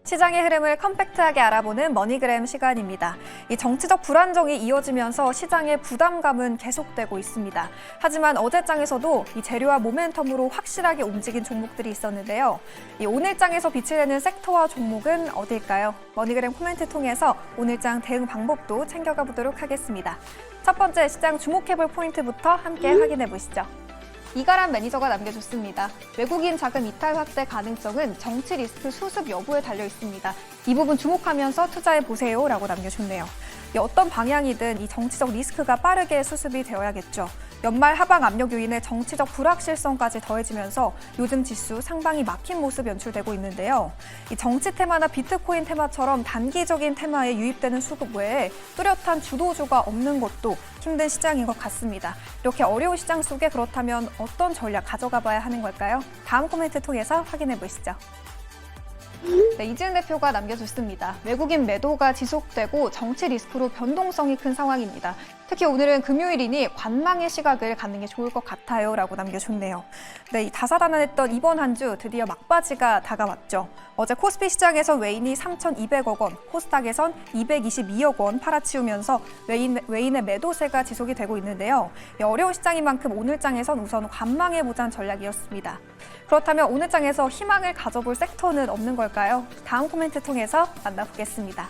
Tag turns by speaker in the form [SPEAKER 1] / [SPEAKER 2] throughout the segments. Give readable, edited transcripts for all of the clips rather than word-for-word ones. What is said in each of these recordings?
[SPEAKER 1] 시장의 흐름을 컴팩트하게 알아보는 머니그램 시간입니다. 이 정치적 불안정이 이어지면서 시장의 부담감은 계속되고 있습니다. 하지만 어제장에서도 이 재료와 모멘텀으로 확실하게 움직인 종목들이 있었는데요. 이 오늘장에서 빛을 내는 섹터와 종목은 어딜까요? 머니그램 코멘트 통해서 오늘장 대응 방법도 챙겨가 보도록 하겠습니다. 첫 번째 시장 주목해볼 포인트부터 함께 확인해 보시죠. 이가람 매니저가 남겨줬습니다. 외국인 자금 이탈 확대 가능성은 정치 리스크 수습 여부에 달려 있습니다. 이 부분 주목하면서 투자해 보세요라고 남겨줬네요. 어떤 방향이든 이 정치적 리스크가 빠르게 수습이 되어야겠죠. 연말 하방 압력 요인의 정치적 불확실성까지 더해지면서 요즘 지수 상방이 막힌 모습 연출되고 있는데요. 이 정치 테마나 비트코인 테마처럼 단기적인 테마에 유입되는 수급 외에 뚜렷한 주도주가 없는 것도 힘든 시장인 것 같습니다. 이렇게 어려운 시장 속에 그렇다면 어떤 전략 가져가 봐야 하는 걸까요? 다음 코멘트 통해서 확인해 보시죠. 네, 이지은 대표가 남겨줬습니다. 외국인 매도가 지속되고 정치 리스크로 변동성이 큰 상황입니다. 특히 오늘은 금요일이니 관망의 시각을 갖는 게 좋을 것 같아요 라고 남겨줬네요. 네, 이 다사다난했던 이번 한 주 드디어 막바지가 다가왔죠. 어제 코스피 시장에선 외인이 3,200억 원, 코스닥에선 222억 원 팔아치우면서 외인의 매도세가 지속이 되고 있는데요. 어려운 시장인 만큼 오늘장에선 우선 관망해 보자는 전략이었습니다. 그렇다면 오늘장에서 희망을 가져볼 섹터는 없는 걸까요? 다음 코멘트 통해서 만나보겠습니다.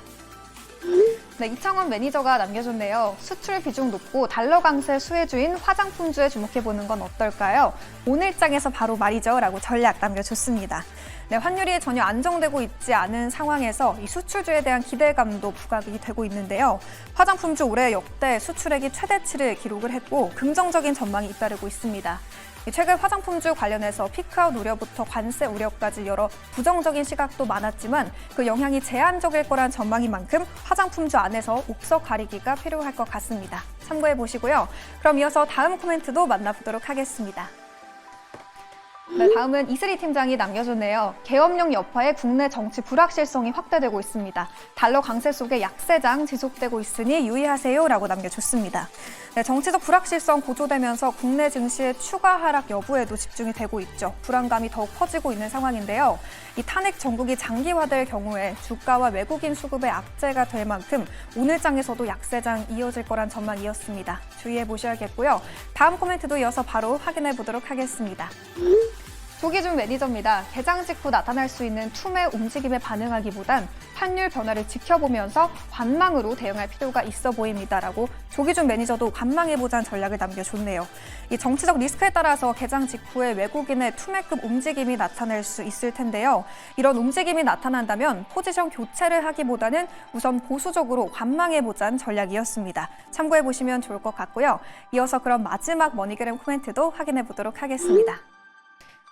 [SPEAKER 1] 네, 이창원 매니저가 남겨줬네요. 수출 비중 높고 달러 강세 수혜주인 화장품주에 주목해보는 건 어떨까요? 오늘장에서 바로 말이죠 라고 전략 남겨줬습니다. 네, 환율이 전혀 안정되고 있지 않은 상황에서 이 수출주에 대한 기대감도 부각이 되고 있는데요. 화장품주 올해 역대 수출액이 최대치를 기록을 했고 긍정적인 전망이 잇따르고 있습니다. 최근 화장품주 관련해서 피크아웃 우려부터 관세 우려까지 여러 부정적인 시각도 많았지만 그 영향이 제한적일 거란 전망인 만큼 화장품주 안에서 옥석 가리기가 필요할 것 같습니다. 참고해 보시고요. 그럼 이어서 다음 코멘트도 만나보도록 하겠습니다. 네, 다음은 이슬희 팀장이 남겨줬네요. 계엄령 여파에 국내 정치 불확실성이 확대되고 있습니다. 달러 강세 속에 약세장 지속되고 있으니 유의하세요라고 남겨줬습니다. 네, 정치적 불확실성 고조되면서 국내 증시의 추가 하락 여부에도 집중이 되고 있죠. 불안감이 더욱 커지고 있는 상황인데요. 이 탄핵 정국이 장기화될 경우에 주가와 외국인 수급의 악재가 될 만큼 오늘장에서도 약세장 이어질 거란 전망이었습니다. 주의해 보셔야겠고요. 다음 코멘트도 이어서 바로 확인해 보도록 하겠습니다. 조기준 매니저입니다. 개장 직후 나타날 수 있는 툼의 움직임에 반응하기보단 환율 변화를 지켜보면서 관망으로 대응할 필요가 있어 보입니다라고 조기준 매니저도 관망해보자는 전략을 남겨줬네요. 이 정치적 리스크에 따라서 개장 직후에 외국인의 투매급 움직임이 나타날 수 있을 텐데요. 이런 움직임이 나타난다면 포지션 교체를 하기보다는 우선 보수적으로 관망해보자는 전략이었습니다. 참고해보시면 좋을 것 같고요. 이어서 그럼 마지막 머니그램 코멘트도 확인해보도록 하겠습니다.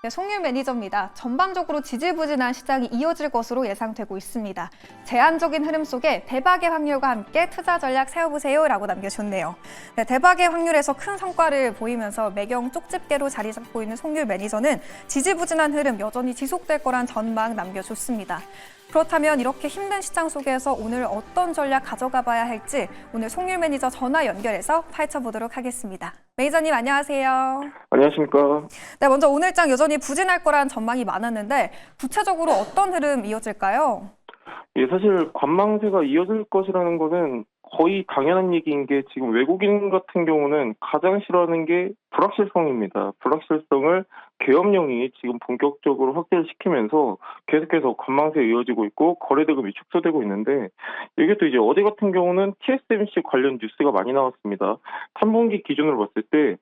[SPEAKER 1] 네, 송윤 매니저입니다. 전반적으로 지지부진한 시장이 이어질 것으로 예상되고 있습니다. 제한적인 흐름 속에 대박의 확률과 함께 투자 전략 세워보세요라고 남겨줬네요. 네, 대박의 확률에서 큰 성과를 보이면서 매경 쪽집게로 자리 잡고 있는 송윤 매니저는 지지부진한 흐름 여전히 지속될 거란 전망 남겨줬습니다. 그렇다면 이렇게 힘든 시장 속에서 오늘 어떤 전략 가져가 봐야 할지 오늘 송윤 매니저 전화 연결해서 파헤쳐보도록 하겠습니다. 매니저님 안녕하세요.
[SPEAKER 2] 안녕하십니까.
[SPEAKER 1] 네, 먼저 오늘장 여전히 부진할 거란 전망이 많았는데 구체적으로 어떤 흐름 이어질까요?
[SPEAKER 2] 예, 사실 관망세가 이어질 것이라는 것은 거의 당연한 얘기인 게 지금 외국인 같은 경우는 가장 싫어하는 게 불확실성입니다. 불확실성을 계엄령이 지금 본격적으로 확대를 시키면서 계속해서 관망세가 이어지고 있고 거래대금이 축소되고 있는데 이게 또 이제 어제 같은 경우는 TSMC 관련 뉴스가 많이 나왔습니다. 3분기 기준으로 봤을 때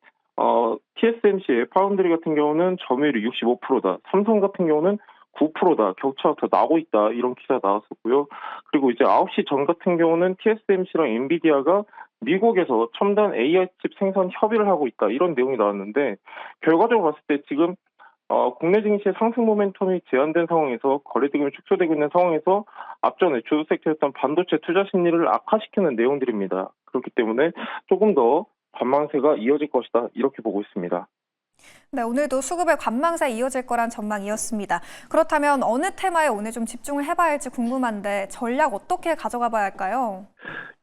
[SPEAKER 2] TSMC의 파운드리 같은 경우는 점유율이 65%다. 삼성 같은 경우는 9%다. 격차가 더 나고 있다. 이런 기사가 나왔었고요. 그리고 이제 9시 전 같은 경우는 TSMC랑 엔비디아가 미국에서 첨단 AI 칩 생산 협의를 하고 있다. 이런 내용이 나왔는데 결과적으로 봤을 때 지금 국내 증시의 상승 모멘텀이 제한된 상황에서 거래대금이 축소되고 있는 상황에서 앞전에 주도 섹터였던 반도체 투자 심리를 악화시키는 내용들입니다. 그렇기 때문에 조금 더 관망세가 이어질 것이다. 이렇게 보고 있습니다.
[SPEAKER 1] 네, 오늘도 수급의 관망세 이어질 거란 전망이었습니다. 그렇다면 어느 테마에 오늘 좀 집중을 해봐야 할지 궁금한데 전략 어떻게 가져가 봐야 할까요?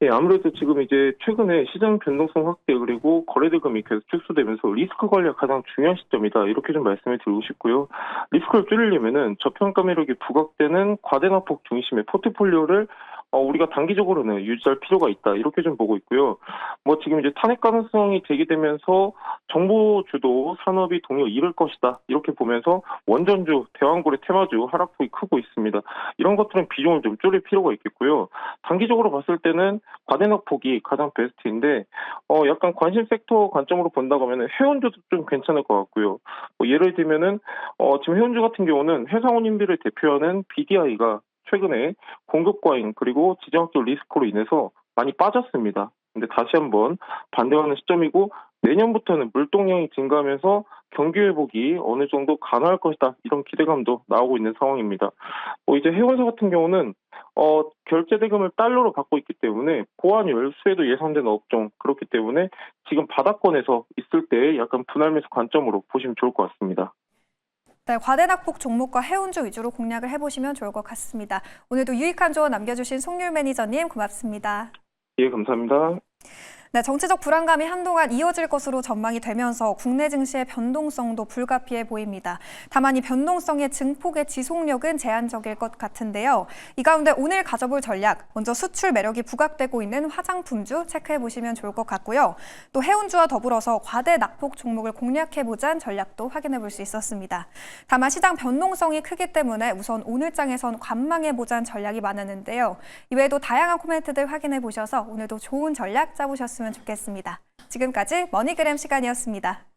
[SPEAKER 2] 예, 아무래도 지금 이제 최근에 시장 변동성 확대 그리고 거래대금이 계속 축소되면서 리스크 관리가 가장 중요한 시점이다. 이렇게 좀 말씀을 드리고 싶고요. 리스크를 줄이려면은 저평가 매력이 부각되는 과대납폭 중심의 포트폴리오를 우리가 단기적으로는 유지할 필요가 있다. 이렇게 좀 보고 있고요. 뭐 지금 이제 탄핵 가능성이 제기되면서 정부 주도 산업이 동요 잃을 것이다. 이렇게 보면서 원전주, 대왕고래, 테마주 하락폭이 크고 있습니다. 이런 것들은 비중을 좀 줄일 필요가 있겠고요. 단기적으로 봤을 때는 과대납폭이 가장 베스트인데 약간 관심 섹터 관점으로 본다고 하면 해운주도 좀 괜찮을 것 같고요. 뭐 예를 들면은 지금 해운주 같은 경우는 해상운임비를 대표하는 BDI가 최근에 공급 과잉 그리고 지정학적 리스크로 인해서 많이 빠졌습니다. 근데 다시 한번 반등하는 시점이고 내년부터는 물동량이 증가하면서 경기 회복이 어느 정도 가능할 것이다. 이런 기대감도 나오고 있는 상황입니다. 이제 해운사 같은 경우는 결제 대금을 달러로 받고 있기 때문에 보완율 수혜도 예상되는 업종 그렇기 때문에 지금 바닥권에서 있을 때 약간 분할 매수 관점으로 보시면 좋을 것 같습니다.
[SPEAKER 1] 네, 과대납폭 종목과 해운주 위주로 공략을 해보시면 좋을 것 같습니다. 오늘도 유익한 조언 남겨주신 송률 매니저님 고맙습니다.
[SPEAKER 2] 예, 감사합니다.
[SPEAKER 1] 네, 정치적 불안감이 한동안 이어질 것으로 전망이 되면서 국내 증시의 변동성도 불가피해 보입니다. 다만 이 변동성의 증폭의 지속력은 제한적일 것 같은데요. 이 가운데 오늘 가져볼 전략, 먼저 수출 매력이 부각되고 있는 화장품주 체크해 보시면 좋을 것 같고요. 또 해운주와 더불어서 과대 낙폭 종목을 공략해보자는 전략도 확인해 볼 수 있었습니다. 다만 시장 변동성이 크기 때문에 우선 오늘 장에선 관망해보자는 전략이 많았는데요. 이외에도 다양한 코멘트들 확인해 보셔서 오늘도 좋은 전략 짜보셨으면 좋겠습니다. 지금까지 머니그램 시간이었습니다.